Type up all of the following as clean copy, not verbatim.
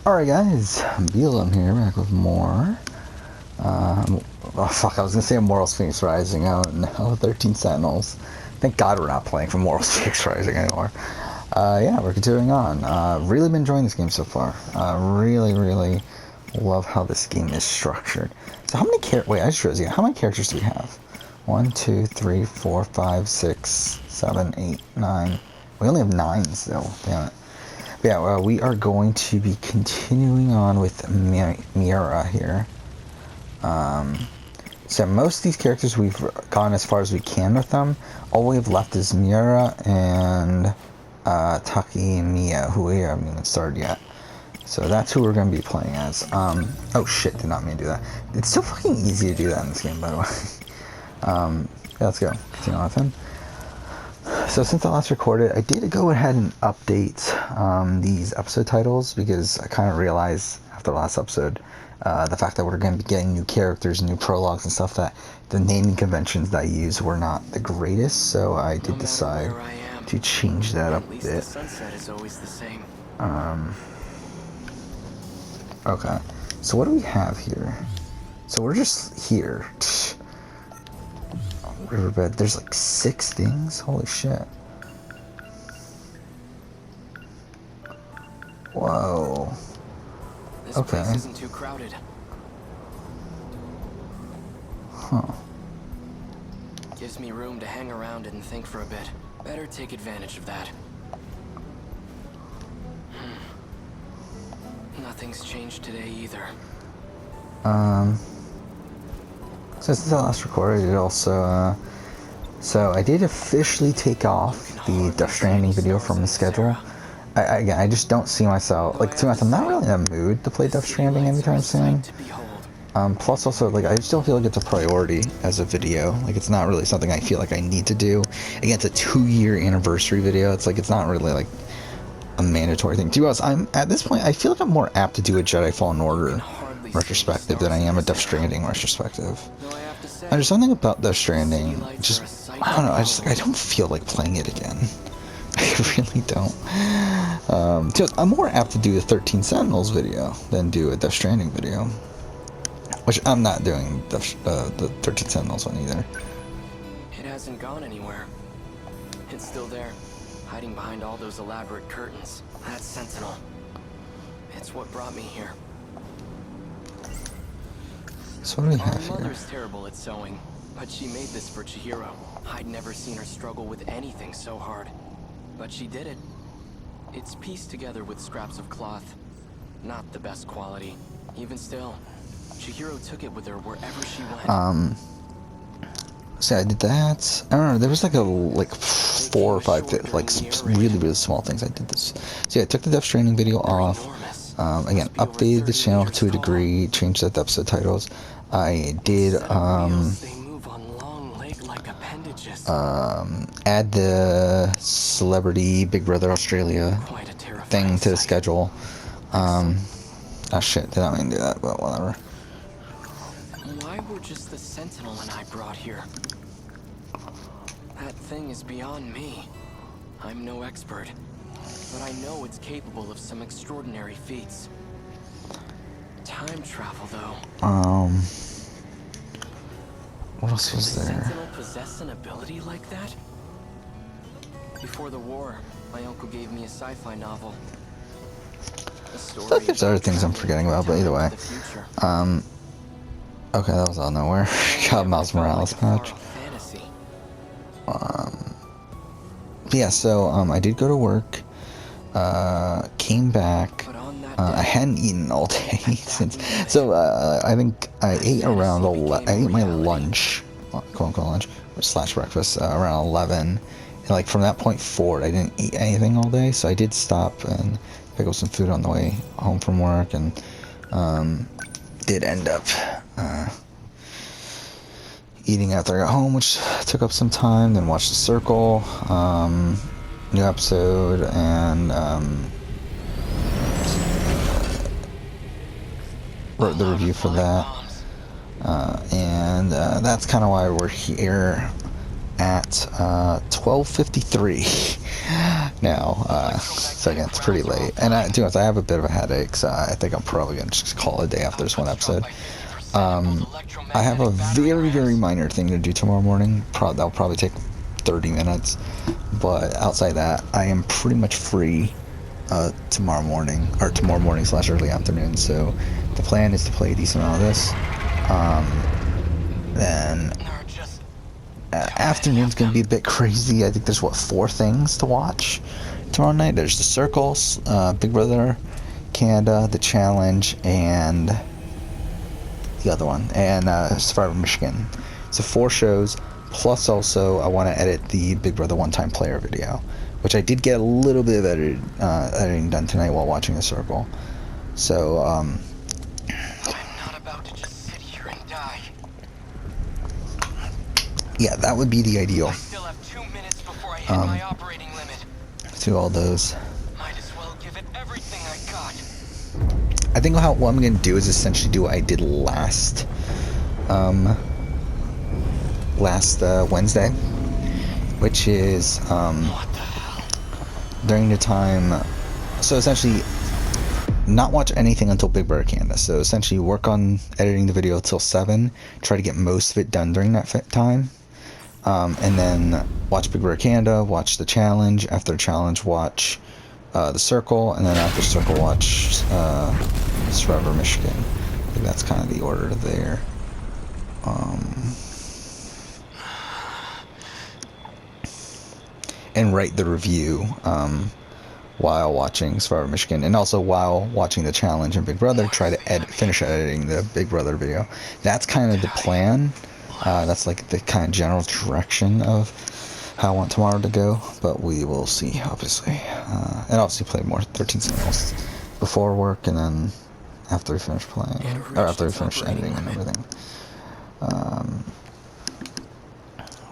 Alright guys, Beelum here, back with more. Oh fuck, I was gonna say Immortals Phoenix Rising. Oh no, 13 Sentinels. Thank God we're not playing for Immortals Phoenix Rising anymore. Yeah, we're continuing on. Really been enjoying this game so far. Really love how this game is structured. So how many wait, I just realized, yeah, how many characters do we have? 1, 2, 3, 4, 5, 6, 7, 8, 9. We only have 9 still, damn it. Yeah, we are going to be continuing on with Miura here. So most of these characters we've gone as far as we can with them. All we've left is Miura and Takemiya, who we haven't even started yet. So that's who we're going to be playing as. Oh shit, did not mean to do that. It's so fucking easy to do that in this game, by the way. Yeah, let's go. Continue on with him. So since I last recorded, I did go ahead and update these episode titles because I kind of realized after the last episode the fact that we're going to be getting new characters, new prologues and stuff, that the naming conventions that I used were not the greatest, so I did decide to change that up a bit. The sunset is always the same. Okay, so what do we have here? So we're just here. Riverbed. There's like 6 things. Holy shit. Whoa. This place isn't too crowded. Huh. Gives me room to hang around and think for a bit. Better take advantage of that. Nothing's changed today either. So since I last recorded, it also, so I did officially take off the Death Stranding video from the schedule. Again, I just don't see myself, like, to be honest, I'm not really in a mood to play Death Stranding anytime soon. Plus also, like, I just don't feel like it's a priority as a video. Like, it's not really something I feel like I need to do. Again, it's a 2-year anniversary video. It's like, it's not really, like, a mandatory thing. To be honest, at this point, I feel like I'm more apt to do a Jedi Fallen Order retrospective than I am a Death Stranding retrospective. And there's something about Death Stranding, just, I don't know, I don't feel like playing it again. I really don't. I'm more apt to do a 13 Sentinels video than do a Death Stranding video. Which I'm not doing the 13 Sentinels one either. It hasn't gone anywhere. It's still there, hiding behind all those elaborate curtains. That Sentinel. It's what brought me here. So what do we have here? My mother's terrible at sewing, but she made this for Chihiro. I'd never seen her struggle with anything so hard. But she did it. It's pieced together with scraps of cloth. Not the best quality. Even still, Chihiro took it with her wherever she went. So I did that. I don't know, there was like 4 or 5 like really small things I did this. So yeah, I took the Death Stranding video off. Again, updated the channel to a degree, changed the episode titles. I did add the celebrity Big Brother Australia thing to the schedule. Oh shit, did not mean to do that, but whatever. Why were just the Sentinel and I brought here? That thing is beyond me. I'm no expert, but I know it's capable of some extraordinary feats. Time travel, though. What else was there? Does Sentinel possess an ability like that? Before the war, my uncle gave me a sci-fi novel. I think there's other things I'm forgetting about, but either way. Okay, that was out of nowhere. God, Miles Morales patch. Yeah, so I did go to work. Came back. I hadn't eaten all day since. So I think I ate around 11. I ate my lunch, quote unquote lunch, / breakfast, around 11. And like from that point forward, I didn't eat anything all day. So I did stop and pick up some food on the way home from work, and did end up eating after I got home, which took up some time. Then watched The Circle, new episode, and wrote the review for that, and that's kind of why we're here at 12:53. now. So again, it's pretty late. And to be honest, I have a bit of a headache, so I think I'm probably going to just call it a day after this one episode. I have a very, very minor thing to do tomorrow morning. That'll probably take 30 minutes. But outside that, I am pretty much free tomorrow morning / early afternoon. So the plan is to play a decent amount of this. Then afternoon's going to be a bit crazy. I think there's, 4 things to watch tomorrow night. There's the Circles, Big Brother Canada, the Challenge, and the other one, and Survivor Michigan. So 4 shows, plus also I want to edit the Big Brother one-time player video, which I did get a little bit of editing done tonight while watching the Circle. So, I'm not about to just sit here and die. Yeah, that would be the ideal. I still have 2 minutes before I hit my operating limit. To all those. Might as well give it everything I got. I think what I'm going to do is essentially do what I did last Wednesday, which is What the hell? during the time, so essentially not watch anything until Big Brother Canada. So essentially work on editing the video till 7, try to get most of it done during that time, and then watch Big Brother Canada, watch the Challenge. After the Challenge, watch the Circle, and then after Circle, watch Survivor Michigan. I think that's kind of the order there. And write the review while watching Survivor Michigan, and also while watching the Challenge and Big Brother, try to finish editing the Big Brother video. That's kind of the plan. That's like the kind of general direction of how I want tomorrow to go, but we will see, obviously. And obviously play more 13 Sentinels before work, and then after we finish playing, or after we finish editing and everything.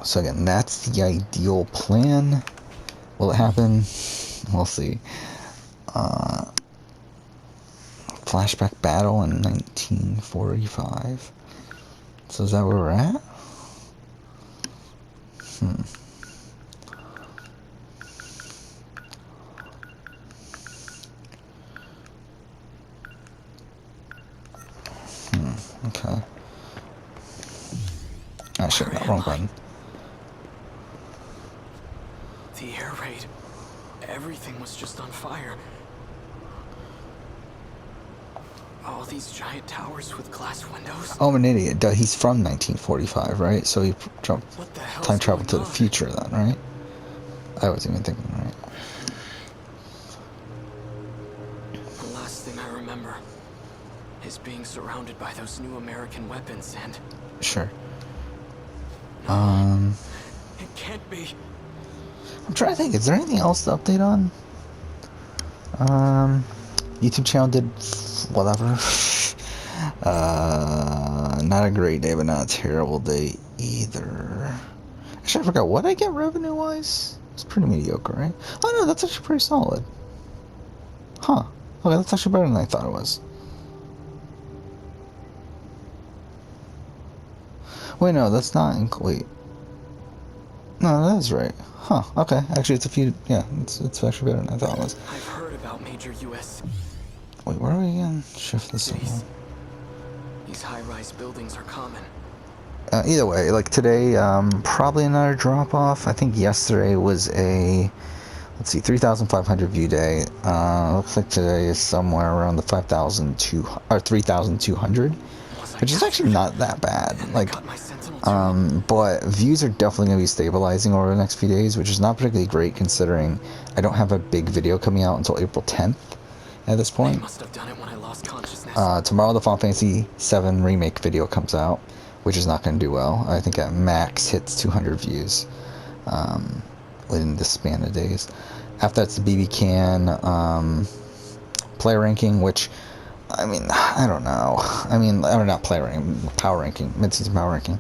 So again, that's the ideal plan. Will it happen? We'll see. Flashback battle in 1945. So is that where we're at? Okay. Ah, shit, no, wrong button. The air raid. Everything was just on fire. All these giant towers with glass windows. Oh, I'm an idiot. Duh, he's from 1945, right? So he What the hell's time traveled to going the on? future then, right? I wasn't even thinking, right? The last thing I remember is being surrounded by those new American weapons and... Sure. It can't be. I'm trying to think, is there anything else to update on? YouTube channel did whatever. Not a great day, but not a terrible day either. Actually, I forgot what I get revenue-wise. It's pretty mediocre, right? Oh no, that's actually pretty solid. Huh. Okay, that's actually better than I thought it was. Wait, no, that's not wait. No, that is right. Huh, okay. Actually, it's a few... Yeah, it's actually better than I thought it was. I've heard about major U.S. Wait, where are we again? Shift this cities. over. These high-rise buildings are common. Either way, like today, probably another drop-off. I think yesterday was a... Let's see, 3,500 view day. Looks like today is somewhere around the 5,200... Or 3,200. Which is actually not that bad. Like... but views are definitely going to be stabilizing over the next few days, which is not particularly great considering I don't have a big video coming out until April 10th at this point. Must have done it when I lost consciousness. Tomorrow the Final Fantasy VII Remake video comes out, which is not going to do well. I think at max hits 200 views within this span of days. After that's the BB Can player ranking, which... I mean, I don't know. I mean, or not player ranking, power ranking, mid-season power ranking.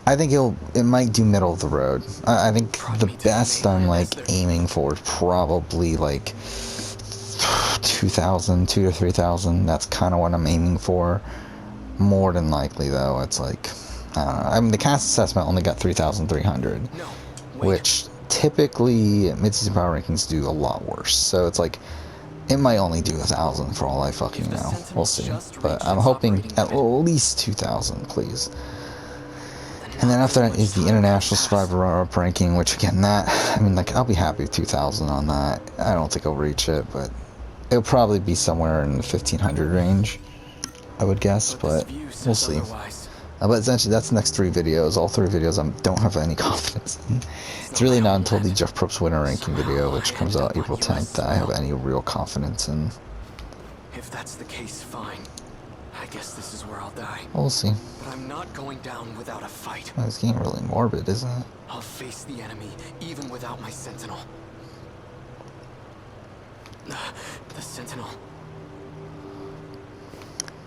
I think it might do middle of the road. I think the best I'm like aiming for is probably like 2,000, 2,000 to 3,000. That's kind of what I'm aiming for. More than likely, though, it's like I don't know. I mean, the cast assessment only got 3,300, which typically mid-season power rankings do a lot worse. So it's like, it might only do 1,000 for all I fucking know. We'll see. But I'm hoping at least 2,000, please. And then after that is the International Survivor Runner-Up ranking, which again, that, I mean, like, I'll be happy with 2,000 on that. I don't think I'll reach it, but it'll probably be somewhere in the 1,500 range, I would guess, but we'll see. But essentially, that's the next 3 videos. All 3 videos I don't have any confidence in. It's really not until the Jeff Probst winner ranking video, which comes out April 10th, that I have any real confidence in. If that's the case, fine. I guess this is where I'll die. We'll see. But I'm not going down without a fight. Well, it's getting really morbid, isn't it? I'll face the enemy, even without my Sentinel. The Sentinel.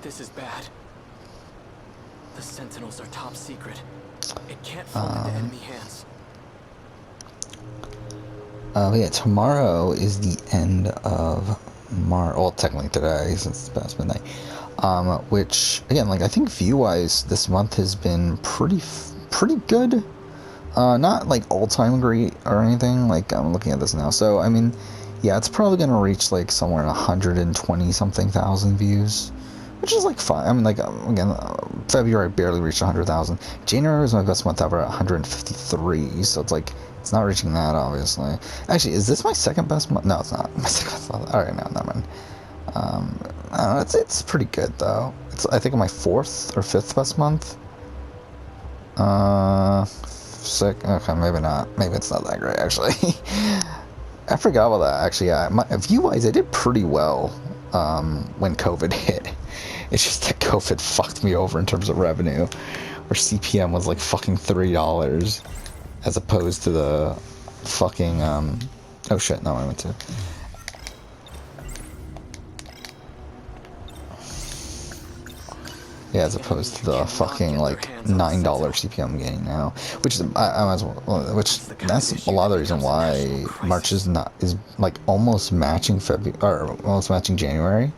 This is bad. The Sentinels are top secret. It can't fall into enemy hands. Yeah, tomorrow is the end of March. Well, technically today, since it's past midnight. Which, again, like, I think view-wise, this month has been pretty good. Not, like, all-time great or anything. Like, I'm looking at this now. So, I mean, yeah, it's probably going to reach, like, somewhere in 120-something thousand views. Which is, like, fine. I mean, like, again, February barely reached 100,000. January was my best month ever at 153. So, it's, like, it's not reaching that, obviously. Actually, is this my second best month? No, it's not. My second best month. Alright, no, never mind. I don't know, it's pretty good, though. It's, I think, my 4th or 5th best month. Sick. Okay, maybe not. Maybe it's not that great, actually. I forgot about that, actually. Yeah, view-wise, I did pretty well when COVID hit. It's just that COVID fucked me over in terms of revenue, where CPM was like fucking $3 as opposed to the fucking oh shit, no, I went to yeah, as opposed to the fucking like $9 CPM I'm getting now, which is I might as well, which that's a lot of the reason why March is like almost matching February or almost matching January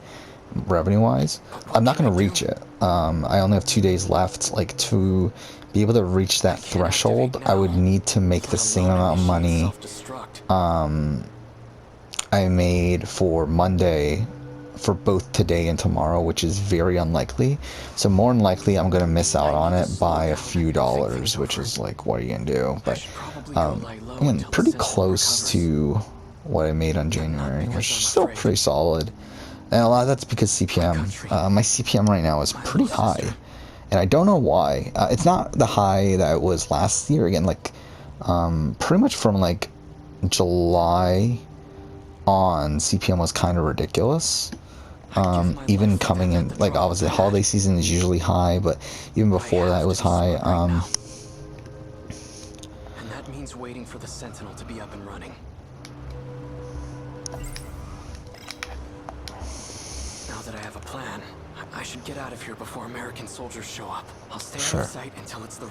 revenue wise. I'm not going to reach it. I only have 2 days left. Like, to be able to reach that threshold, I would need to make the same amount of money I made for Monday for both today and tomorrow, which is very unlikely. So more than likely I'm going to miss out on it by a few dollars, which is like, what are you going to do? But again, pretty close to what I made on January, which is still pretty solid. And a lot of that's because CPM. My CPM right now is pretty high, and I don't know why. It's not the high that it was last year. Again, like, pretty much from like July on, CPM was kind of ridiculous. Even coming in, like, obviously holiday season is usually high, but even before that it was high. And that means waiting for the Sentinel to be up and running. Now that I have a plan, I should get out of here before American soldiers show up. I'll stay out of sight until it's the...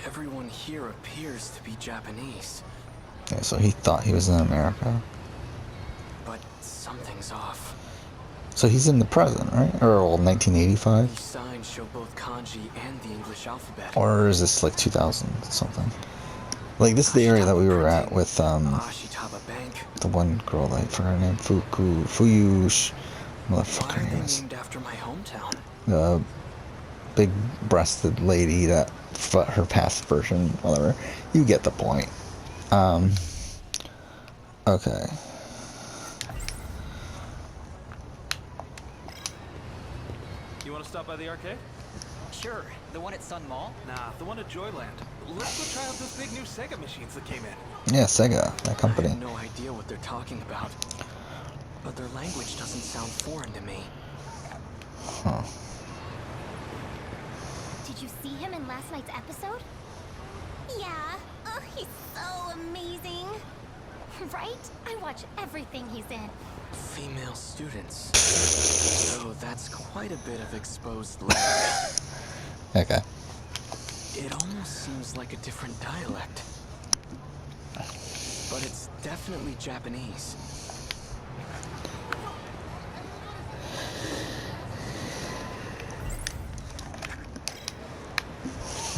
Everyone here appears to be Japanese. Yeah, so he thought he was in America. But something's off. So he's in the present, right? Or old 1985? These signs show both kanji and the English alphabet. Or is this like 2000 something? Like, this is the area that we were at with the one girl, I forgot her name, Fuyush, motherfucker name is. Named after my hometown. The big-breasted lady that her past version, whatever. You get the point. Okay. You want to stop by the arcade? Sure. The one at Sun Mall? Nah, the one at Joyland. Let's go try out those big new Sega machines that came in. Yeah, Sega, that company. I have no idea what they're talking about. But their language doesn't sound foreign to me. Huh. Did you see him in last night's episode? Yeah. Oh, he's so amazing. Right? I watch everything he's in. Female students. So that's quite a bit of exposed language. Okay. It almost seems like a different dialect. But it's definitely Japanese.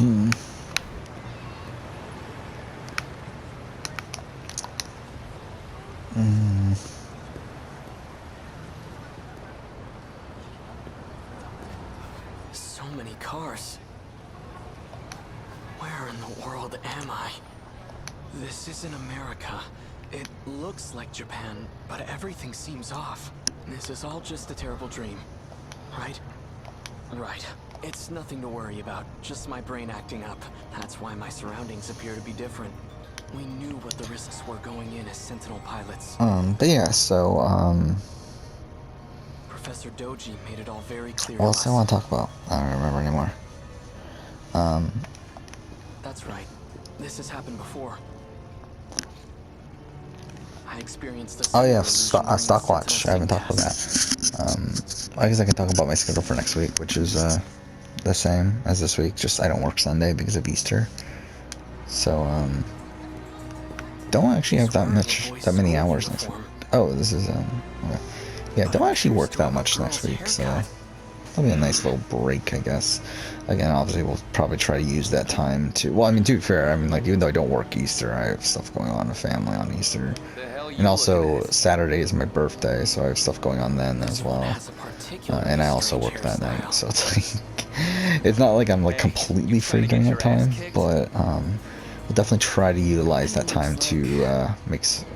So many cars. Where in the world am I? This isn't America. It looks like Japan, but everything seems off. This is all just a terrible dream, right? Right. It's nothing to worry about, just my brain acting up. That's why my surroundings appear to be different. We knew what the risks were going in as Sentinel pilots. But yeah, so, Professor Doji made it all very clear what to else us. I want to talk about? I don't remember anymore. That's right. This has happened before. I experienced a Oh yeah, similar illusion during the Stockwatch. I haven't Sentinel talked about that. I guess I can talk about my schedule for next week, which is the same as this week. Just I don't work Sunday because of Easter, so don't actually have that many hours next week. Oh, this is okay. Yeah, don't actually work that much next week, so that'll be a nice little break, I guess. Again, obviously we'll probably try to use that time to. Well, I mean, to be fair, I mean, like, even though I don't work Easter, I have stuff going on with family on Easter. And also, Saturday is my birthday, so I have stuff going on then as well. And I also work that night, so it's like, it's not like I'm like completely free during that time, but we'll definitely try to utilize that time to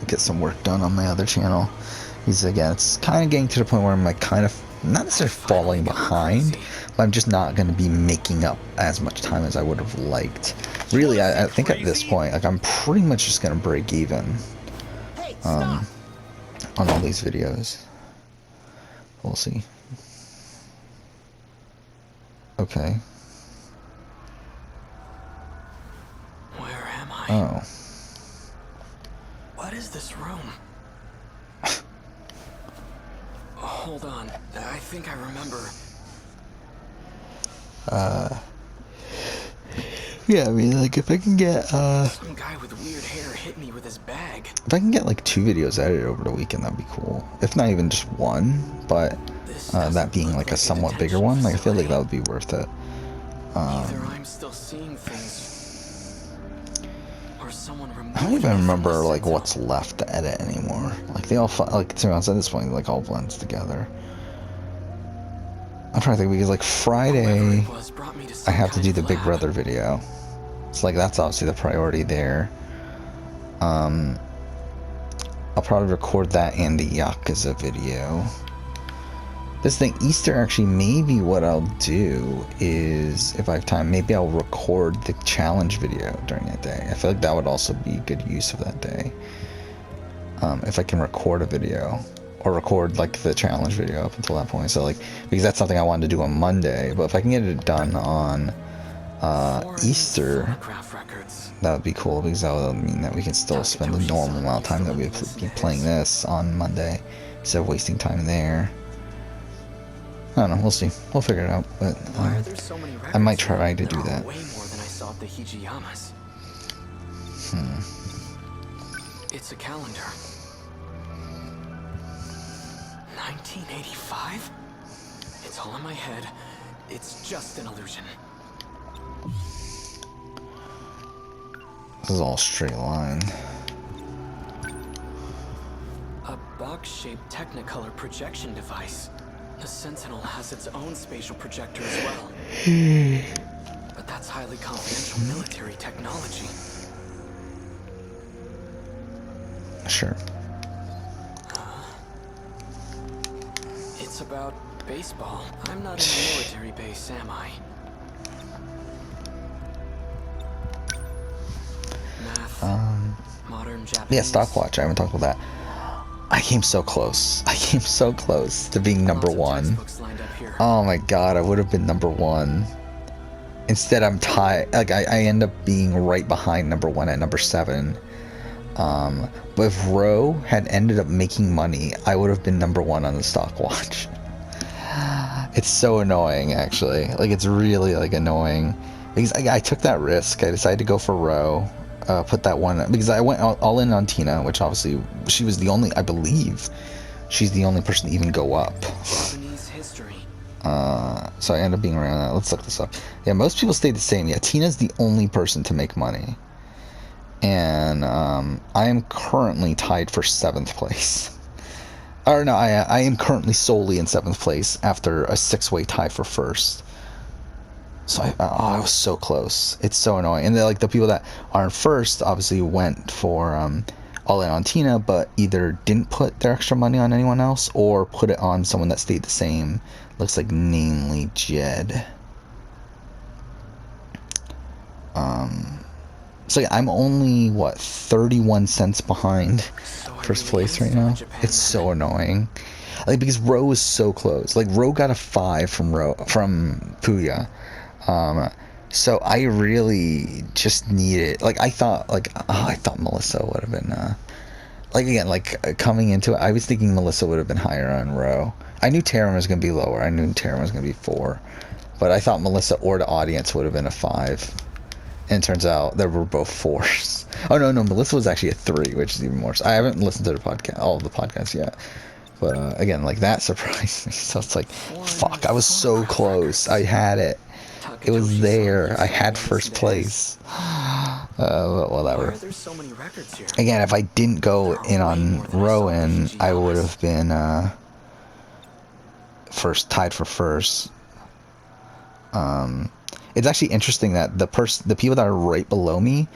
get some work done on my other channel. Because again, it's kind of getting to the point where I'm like kind of not necessarily falling behind, but I'm just not going to be making up as much time as I would have liked. Really, I think at this point, like, I'm pretty much just going to break even on all these videos. We'll see. Okay. Where am I? Oh. What is this room? Hold on. I think I remember. Yeah, I mean, like, if I can get, Some guy with weird hair hit me with his bag. if I can get, like, 2 videos edited over the weekend, that'd be cool. If not even just one, but, that being, like, a somewhat bigger one, like, I feel like that would be worth it. Either I'm still seeing things, or someone removed I don't me even from remember, the like, Sentinel. what's left to edit anymore. Like, they all, like, to be honest, at this point, like, all blends together. I'm trying to think, because, like, Whoever Friday, it was brought me to I some have to kind do of the Big lab. Brother video. So, like, that's obviously the priority there. I'll probably record that and the Yakuza video. This thing, Easter, actually, maybe what I'll do is, if I have time, maybe I'll record the challenge video during that day. I feel like that would also be good use of that day. If I can record a video, or record, like, the challenge video up until that point. So, like, because that's something I wanted to do on Monday, but if I can get it done on Easter, Phonograph records. that would be cool, because that would mean that we can still spend the normal amount of time that we would be playing this on Monday, instead of wasting time there. I don't know, we'll see. We'll figure it out, but Why are there so many records? I might try to There do are that. Way more than I saw at the Hijiyamas. It's a calendar. 1985? It's all in my head. It's just an illusion. This is all straight line. A box-shaped Technicolor projection device. The Sentinel has its own spatial projector as well. But that's highly confidential military technology. Sure. It's about baseball. I'm not in a military base, am I? Math, modern Japanese. Yeah, Stockwatch, I haven't talked about that. I came so close. I came so close to being number Lots of one. textbooks lined up here. Oh my god, I would have been number one. Instead, I'm tied. Like, I end up being right behind number one at number 7. But if Roe had ended up making money, I would have been number one on the Stockwatch. It's so annoying, actually. Like, it's really, like, annoying. Because I took that risk. I decided to go for Roe. Put that one... Because I went all in on Tina, which obviously... She was the only... I believe she's the only person to even go up. Japanese history. So I end up being around that. Let's look this up. Yeah, most people stayed the same. Yeah, Tina's the only person to make money. And I am currently tied for 7th place. Or no, I am currently solely in 7th place after a 6-way tie for 1st. So I was so close. It's so annoying. And like the people that are in 1st obviously went for all in on Tina, but either didn't put their extra money on anyone else or put it on someone that stayed the same. Looks like namely Jed. So yeah, I'm only, what, 31 cents behind first place right now. It's so annoying. Like, because Ro is so close. Like, Ro got a 5 from Puya. So I really just needed, like, I thought Melissa would have been, like, again, like, coming into it, I was thinking Melissa would have been higher on Ro. I knew Taryn was going to be lower. I knew Taryn was going to be 4. But I thought Melissa or the audience would have been a 5. And it turns out they were both 4s. Oh, no, Melissa was actually a 3, which is even worse. I haven't listened to the podcast, all of the podcasts yet. But, again, like, that surprised me. So it's like, fuck, I was so close. I had it. It was there. I had first place. Whatever. Again, if I didn't go in on Rowan, I would have been, tied for first. It's actually interesting that the people that are right below me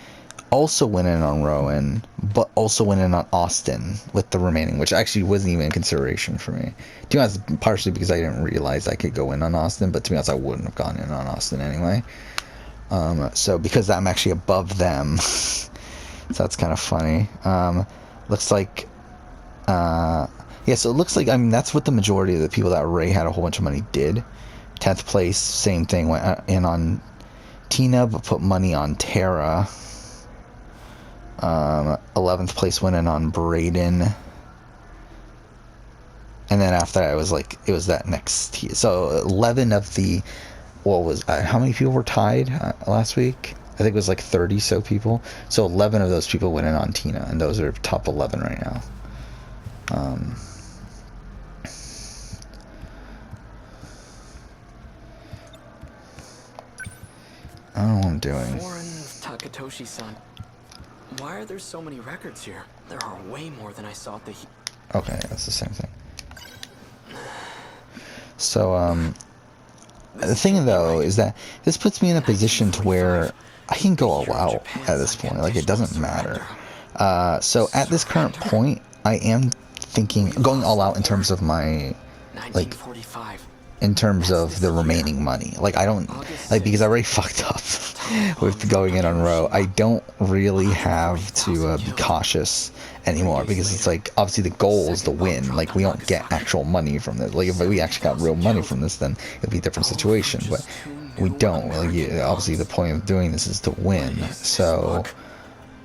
also went in on Rowan, but also went in on Austin with the remaining, which actually wasn't even a consideration for me. To be honest, partially because I didn't realize I could go in on Austin, but to be honest, I wouldn't have gone in on Austin anyway. So because I'm actually above them, so that's kind of funny. Looks like, yeah, so it looks like, I mean, that's what the majority of the people that Ray had a whole bunch of money did. 10th place, same thing, went in on Tina, but put money on Tara. 11th place went in on Braden. And then after that, it was that next tier. So 11 of the, how many people were tied last week? I think it was like 30 so people. So 11 of those people went in on Tina, and those are top 11 right now. I don't know what I'm doing. Takatoshi-san. Why are there so many records here? There are way more than I saw at the... Okay, that's the same thing. So, the thing though is that this puts me in a position to where I can go all out at this point. Like, it doesn't matter. So at this current point, I am thinking going all out in terms of my, like, in terms of the remaining money. Like, I don't, like, because I already fucked up with going in on Ro, I don't really have to be cautious anymore, because it's like, obviously the goal is to win. Like, we don't get actual money from this. Like, if we actually got real money from this, then it'd be a different situation, but we don't. Like, obviously the point of doing this is to win. So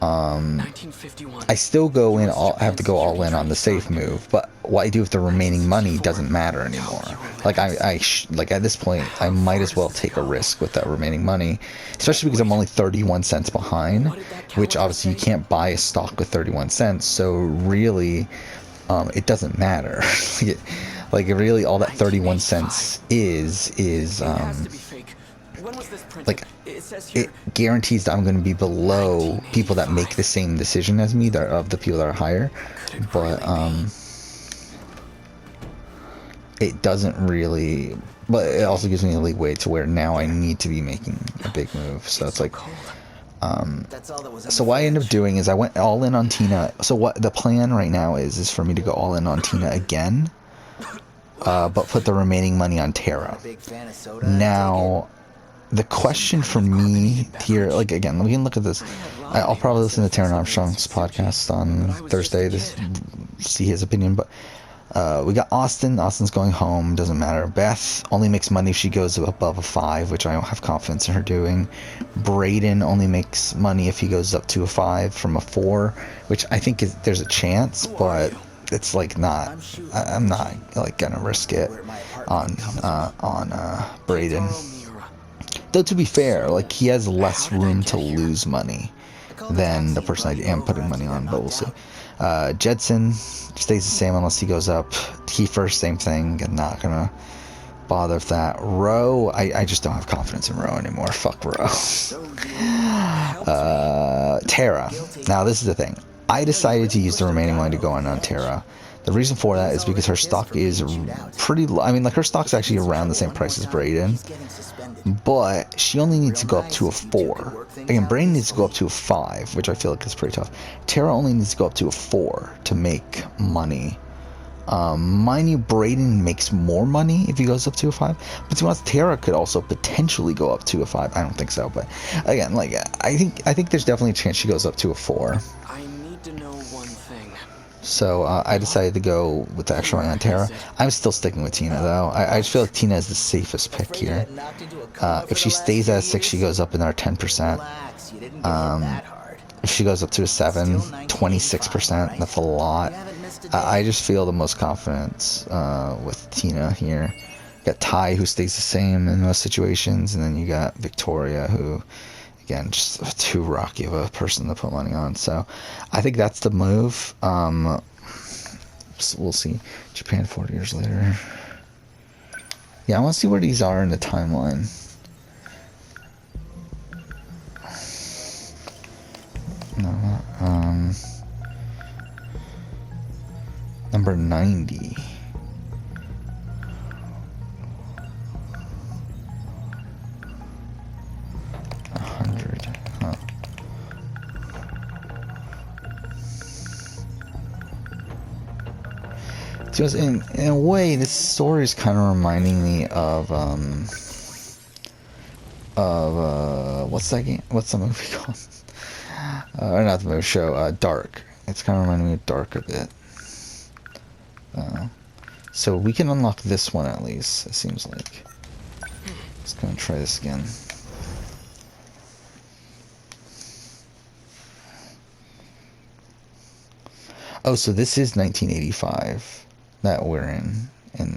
I still go in, have to go all in on the safe move, but what I do with the remaining money doesn't matter anymore. Like, like, at this point, I might as well take a risk with that remaining money, especially because I'm only 31 cents behind, which obviously you can't buy a stock with 31 cents, so really, it doesn't matter. Like, really, all that 31 cents is, like, it guarantees that I'm going to be below people that make the same decision as me, of the people that are higher, but it doesn't really, but it also gives me a leeway to where now I need to be making a big move. So it's like, so what I end up doing is I went all in on Tina. So what the plan right now is for me to go all in on Tina again, but put the remaining money on Tara. Now, the question for me here, like, again, we can look at this. I'll probably listen to Taron Armstrong's podcast on Thursday to see his opinion, but we got Austin. Austin's going home, doesn't matter. Beth only makes money if she goes above a 5, which I don't have confidence in her doing. Braden only makes money if he goes up to a 5 from a 4, which I think there's a chance, but it's like not, I'm not like gonna risk it on Braden. Though, to be fair, like, he has less room to lose money than the person I am putting money on, but we'll see. Jedson stays the same unless he goes up. Kiefer, same thing, not gonna bother with that. Ro, I just don't have confidence in Ro anymore. Fuck Ro. Terra. Now this is the thing. I decided to use the remaining money to go on Terra. The reason for that is because her stock is pretty low. I mean, like, her stock's actually around the same price as Brayden, but she only needs to go up to a 4. Again, Brayden needs to go up to a 5, which I feel like is pretty tough. Terra only needs to go up to a 4 to make money. Mind you, Brayden makes more money if he goes up to a 5. But to be honest, Terra could also potentially go up to a 5. I don't think so, but again, like, I think there's definitely a chance she goes up to a 4. I need to know one thing. So I decided to go with the extra money on Terra. I'm still sticking with Tina though. I just feel like Tina is the safest pick here. If she stays at a 6, she goes up another 10%. If she goes up to a 7, 26%. That's a lot. I just feel the most confidence with Tina here. You got Ty, who stays the same in most situations, and then you got Victoria, who, again, just too rocky of a person to put money on. So I think that's the move. So we'll see. Japan 40 years later. Yeah, I want to see where these are in the timeline. No, number 90. Just in a way, this story is kind of reminding me of what's that game? What's the movie called? Or not the movie, show. Dark. It's kind of reminding me of Dark a bit. So we can unlock this one at least. It seems like. Let's go and try this again. Oh, so this is 1985 that we're in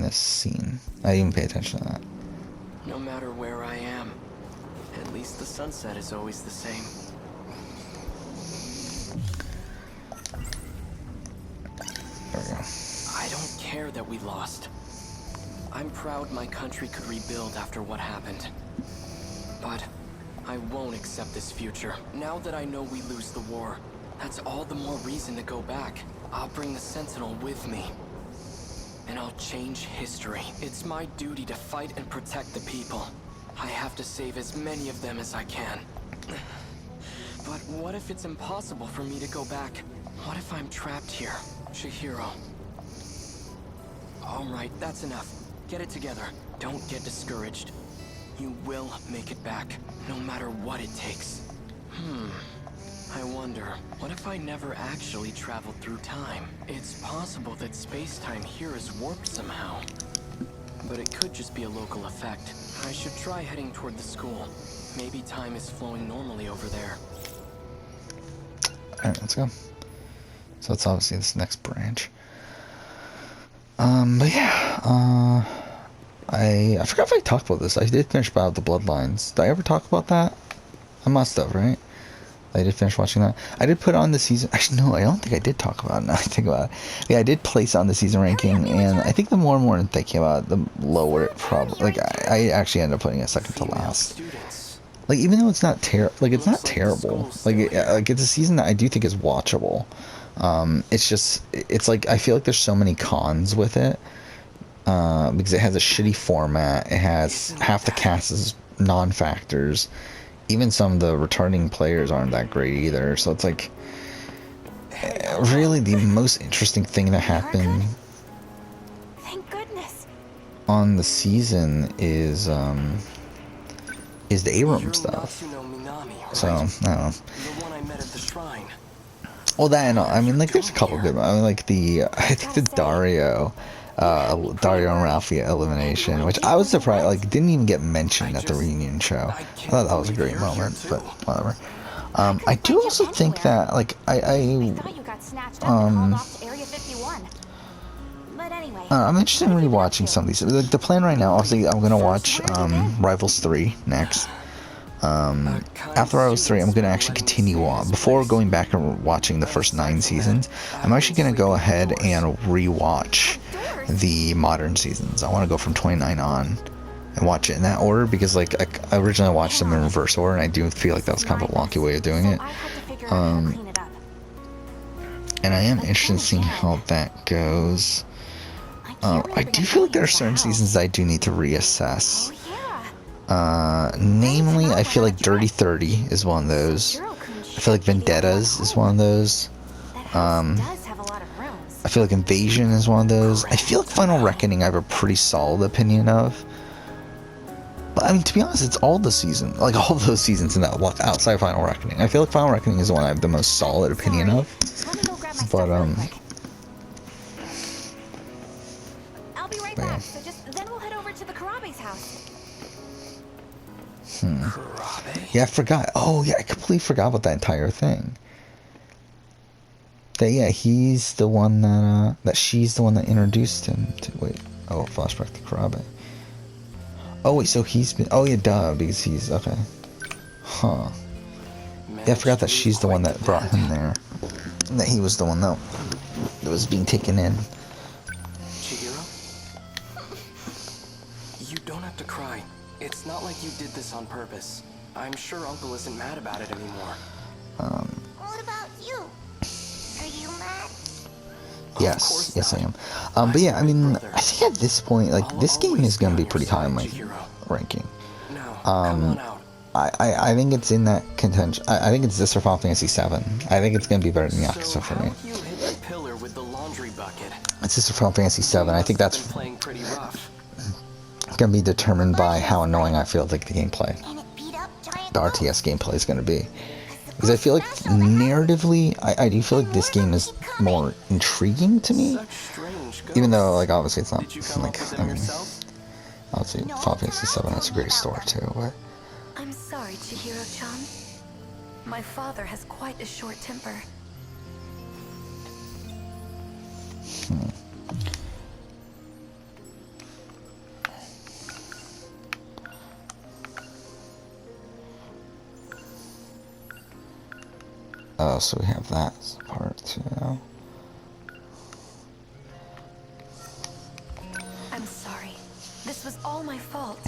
this scene. I didn't even pay attention to that. No matter where I am, at least the sunset is always the same. There we go. I don't care that we lost. I'm proud my country could rebuild after what happened. But I won't accept this future. Now that I know we lose the war, that's all the more reason to go back. I'll bring the Sentinel with me. And I'll change history. It's my duty to fight and protect the people. I have to save as many of them as I can. But what if it's impossible for me to go back? What if I'm trapped here, Chihiro? All right, that's enough. Get it together. Don't get discouraged. You will make it back, no matter what it takes. I wonder, what if I never actually traveled through time? It's possible that space-time here is warped somehow. But it could just be a local effect. I should try heading toward the school. Maybe time is flowing normally over there. Alright, let's go. So it's obviously this next branch. But yeah, I forgot if I talked about this. I did finish Battle of the Bloodlines. Did I ever talk about that? I must have, right? I did finish watching that. I did put on the season. Actually, no, I don't think I did talk about it now I think about it. Yeah, I did place on the season ranking, and I think the more and more I'm thinking about it, the lower it probably. Like, I actually ended up putting it second to last. Like, even though it's not it's not terrible. Like, it's a season that I do think is watchable. It's just, it's like, I feel like there's so many cons with it. Because it has a shitty format. It has half the cast is non-factors. Even some of the returning players aren't that great either. So it's like, really the most interesting thing that happened Thank goodness. on the season is the Aram stuff. So, I don't know. The one I met at the shrine. Well, that and I mean, like, there's a couple good ones. I mean, like I think the Dario and Ralphie elimination, which I was surprised, like, didn't even get mentioned at the reunion show. I thought that was a great moment, but whatever. I do also think that, like, I thought you got snatched up and hauled off to Area 51. But anyway. I'm interested in rewatching some of these. The plan right now, obviously, I'm gonna watch Rivals 3 next. After I was 3, I'm gonna actually continue on. Before going back and watching the first 9 seasons, I'm actually gonna go ahead and rewatch the modern seasons. I want to go from 29 on and watch it in that order because, like, I originally watched them in reverse order, and I do feel like that was kind of a wonky way of doing it. And I am interested in seeing how that goes. I do feel like there are certain seasons that I do need to reassess. Namely, I feel like Dirty 30 is one of those. I feel like Vendettas is one of those. I feel like Invasion is one of those. I feel like Final Reckoning I have a pretty solid opinion of. But I mean, to be honest, it's all the season, like all those seasons in that outside Final Reckoning. I feel like Final Reckoning is the one I have the most solid opinion of. But I'll be right back. So then we'll head over to the Karabe's house. Yeah, I forgot. Oh, yeah, I completely forgot about that entire thing. That, yeah, he's the one that she's the one that introduced him to. Wait, oh, flashback to Karabe. Oh, wait, so he's been. Oh, yeah, duh, because he's. Okay. Huh. Yeah, I forgot that she's the one that brought him there. And that he was the one that was being taken in. Chihiro? You don't have to cry. It's not like you did this on purpose. I'm sure Uncle isn't mad about it anymore. What about you? Are you mad? Yes, yes I am. But yeah, I mean, I think at this point, like, this game is going to be pretty high on my ranking. I think it's in that contention. I think it's this or Final Fantasy 7. I think it's going to be better than Yakuza for me. It's this or Final Fantasy 7. I think that's going to be determined by how annoying I feel like the gameplay. The RTS gameplay is going to be. Because I feel like narratively, I do feel like this game is more intriguing to me. Even though, like, obviously it's not, like, I mean, obviously Final Fantasy 7 has a great story too, but... I'm sorry, Chihiro-chan. My father has quite a short temper. Oh, so we have that part too. I'm sorry. This was all my fault.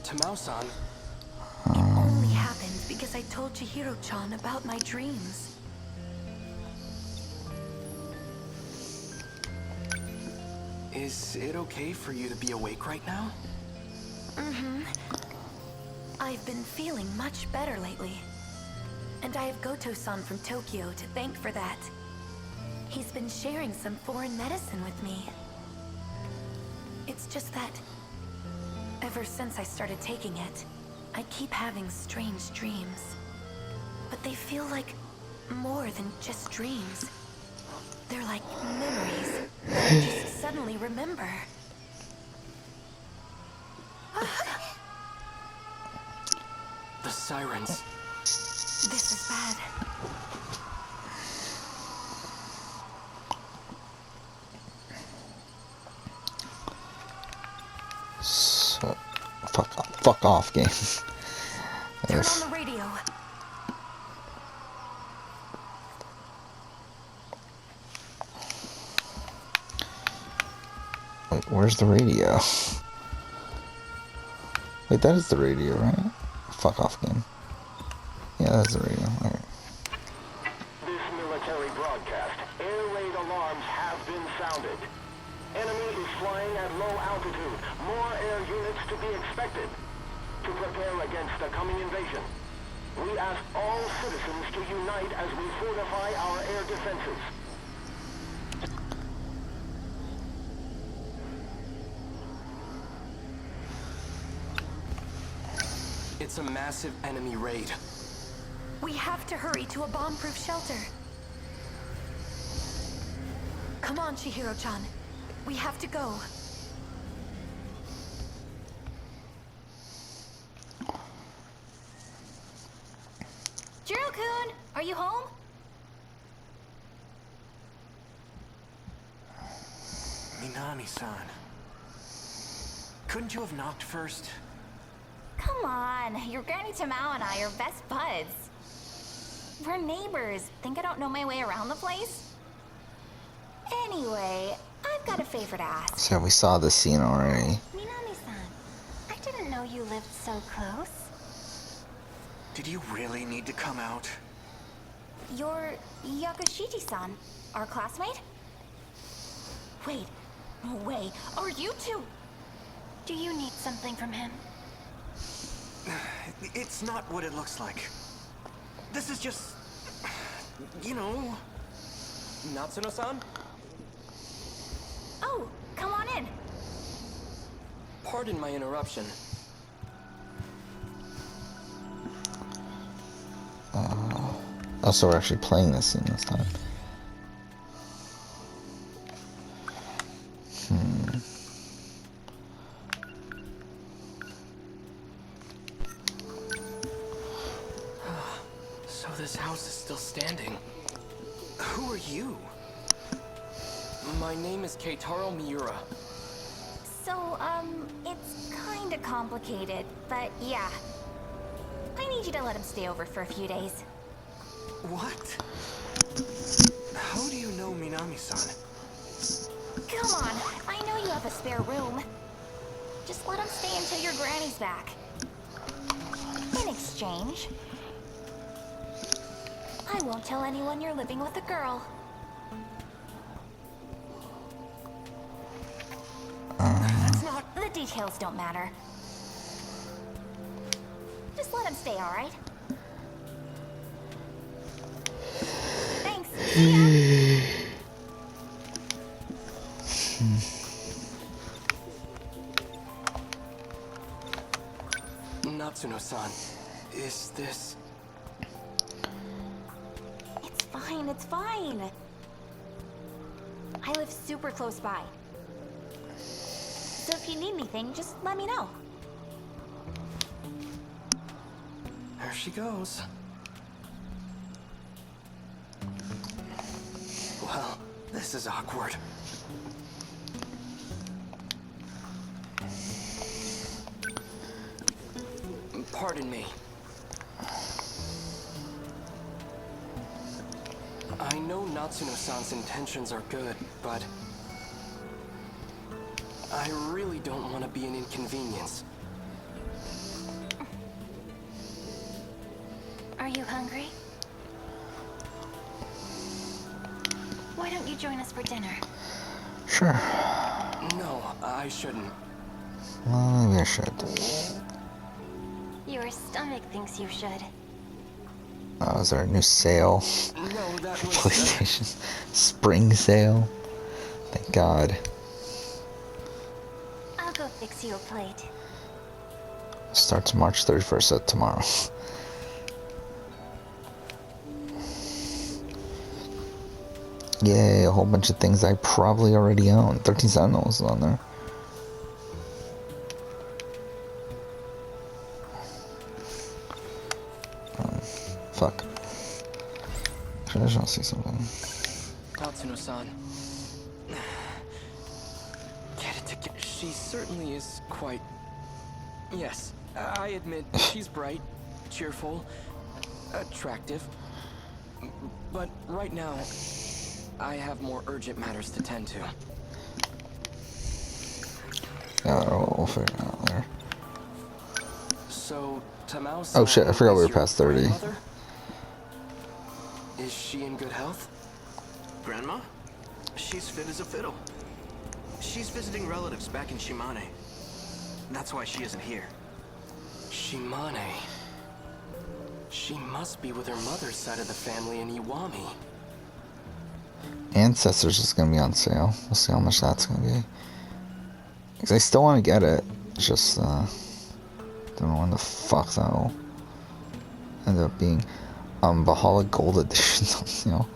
Tamao-san. It only happened because I told Chihiro-chan about my dreams. Is it okay for you to be awake right now? Mm-hmm. I've been feeling much better lately. And I have Goto-san from Tokyo to thank for that. He's been sharing some foreign medicine with me. It's just that, ever since I started taking it, I keep having strange dreams. But they feel like more than just dreams. They're like memories that I just suddenly remember. The sirens. This is bad. So, fuck off, game. Turn on the radio. Wait, where's the radio? Wait, that is the radio, right? Fuck off, game. Yeah, that's the radio. Alright. This military broadcast. Air raid alarms have been sounded. Enemy is flying at low altitude. More air units to be expected. To prepare against the coming invasion. We ask all citizens to unite as we fortify our air defenses. It's a massive enemy raid. We have to hurry to a bomb-proof shelter. Come on, Chihiro-chan. We have to go. Jiro-kun, are you home? Minami-san. Couldn't you have knocked first? Come Come on, your Granny Tamao and I are best buds. We're neighbors. Think I don't know my way around the place? Anyway, I've got a favor to ask. So we saw this scene already. Minami-san, I didn't know you lived so close. Did you really need to come out? You're Yakushiji-san, our classmate? Wait, no way. Are you two? Do you need something from him? It's not what it looks like. This is just... you know... Natsuno-san? Oh, come on in. Pardon my interruption. Oh, so we're actually playing this scene this time. So this house is still standing. Who are you? My name is Keitaro Miura. So, it's kinda complicated, but yeah. I need you to let him stay over for a few days. What? How do you know Minami-san? Come on, I know you have a spare room. Just let him stay until your granny's back. In exchange, I won't tell anyone you're living with a girl. That's not... The details don't matter. Just let him stay, alright? Thanks. See ya. Natsuno-san, is this... It's fine, it's fine. I live super close by. So if you need anything, just let me know. There she goes. Well, this is awkward. Pardon me. I know Natsuno-san's intentions are good, but I really don't want to be an inconvenience. Are you hungry? Why don't you join us for dinner? Sure. No, I shouldn't. Well, maybe I should. Your stomach thinks you should. Oh, is there a new sale? No, that was... PlayStation spring sale? Thank God. I'll go fix you a plate. Starts March 31st, so tomorrow. Yay, a whole bunch of things I probably already own. 13 Sentinels is on there. Fuck. I just want to see something. Natsuno-san. Get it together. She certainly is quite... Yes, I admit she's bright, cheerful, attractive. But right now, I have more urgent matters to tend to. Yeah, we'll figure it out there. So, Tamao... Oh shit, I forgot we were is your past 30. grandmother? Is she in good health? Grandma? She's fit as a fiddle. She's visiting relatives back in Shimane. That's why she isn't here. Shimane. She must be with her mother's side of the family in Iwami. Ancestors is gonna be on sale. We'll see how much that's gonna be. Because I still want to get it. It's just, don't know when the fuck that'll end up being. Valhalla Gold Edition, you know.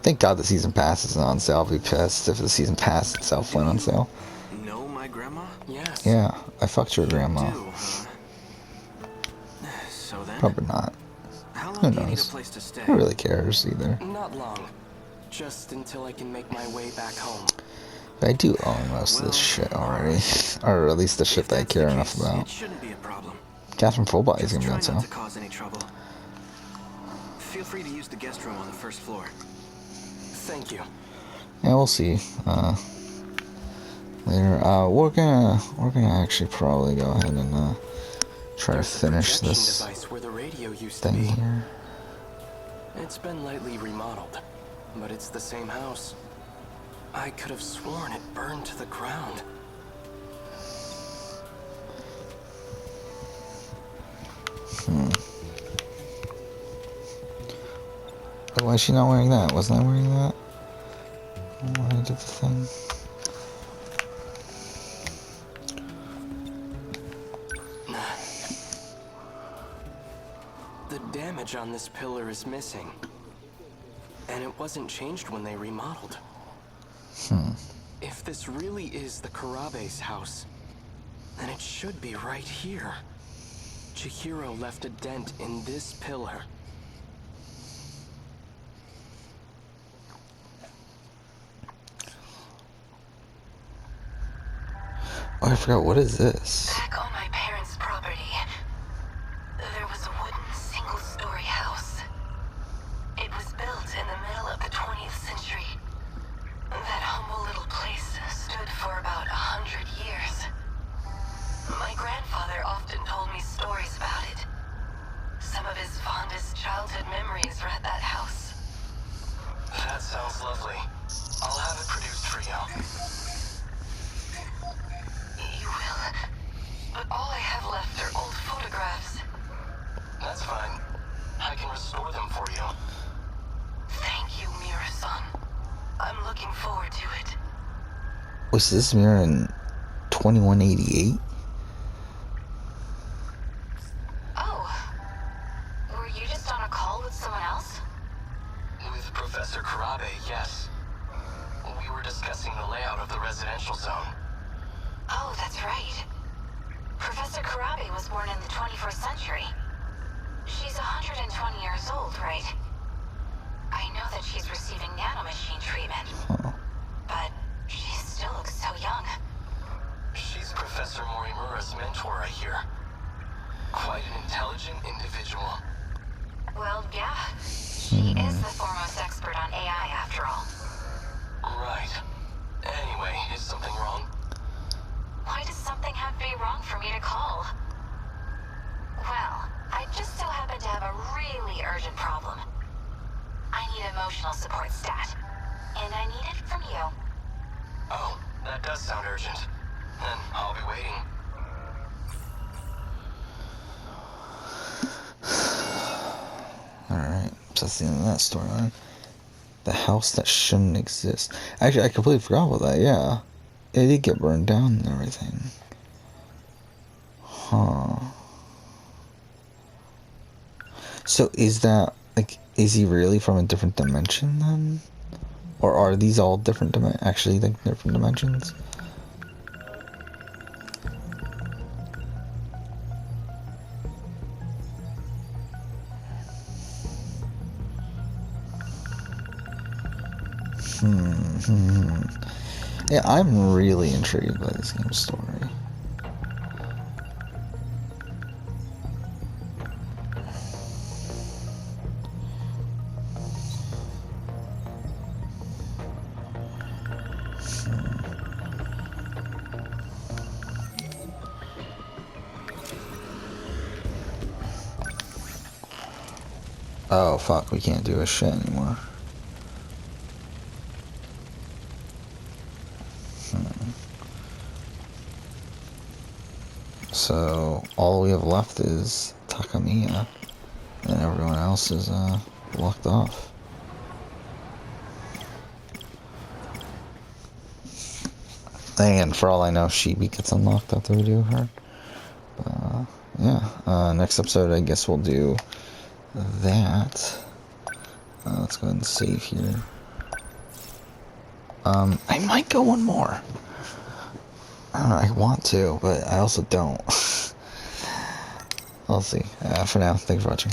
Thank God the season pass isn't on sale. I'll be pissed if the season pass itself went on sale. Know my grandma? Yes. Yeah, I fucked your grandma. Do, huh? So then, Probably not. how Who long do you need a knows? place to stay? Who really cares either? Not long. Just until I can make my way back home. I do own most of this shit already. Or at least the shit If that I that's the care enough case, about. it shouldn't be a problem. Catherine Fullbody is Just gonna be try on not sale. to cause any trouble. Feel free to use the guest room on the first floor. Thank you. Yeah, we'll see. Later. We're gonna actually probably go ahead and try to There's a finish projection this device where the radio used to thing be. here. It's been lightly remodeled, but it's the same house. I could have sworn it burned to the ground. Why is she not wearing that? Wasn't I wearing that when I did the thing? The damage on this pillar is missing. And it wasn't changed when they remodeled. If this really is the Karabe's house, then it should be right here. Chihiro left a dent in this pillar. Oh, I forgot. What is this? Back on my parents' property, there was a wooden single-story house. It was built in the middle of the 20th century. That humble little place stood for about 100 years. My grandfather often told me stories about it. Some of his fondest childhood memories were at that house. That sounds lovely. I'll have it produced for you. You will. But all I have left are old photographs. That's fine. I can restore them for you. Thank you, Miura-san. I'm looking forward to it. Was this mirror in 2188? Oh. Were you just on a call with someone else? With Professor Karabe, yes. We were discussing the layout of the residential zone. Oh, that's right. Professor Karabe was born in the 21st century. She's 120 years old, right? I know that she's receiving nanomachine treatment. But she still looks so young. She's Professor Morimura's mentor, I hear. Quite an intelligent individual. Well, yeah. She is the foremost expert on AI, after all. Right. Anyway, is something wrong? Why does something have to be wrong for me to call? Well, I just so happen to have a really urgent problem. I need emotional support stat. And I need it from you. Oh, that does sound urgent. Then I'll be waiting. Alright, so that's the end of that storyline. The house that shouldn't exist. Actually, I completely forgot about that, yeah. It did get burned down and everything. Huh. So is that, like, is he really from a different dimension then? Or are these all different actually, like, different dimensions? Yeah, I'm really intrigued by this game's story. Oh fuck, we can't do a shit anymore. So all we have left is Takamiya, and everyone else is locked off. And for all I know, Shibi gets unlocked after we do her. Yeah, next episode I guess we'll do that. Let's go ahead and save here. I might go one more. I don't know, I want to, but I also don't. I'll see. For now, thanks for watching.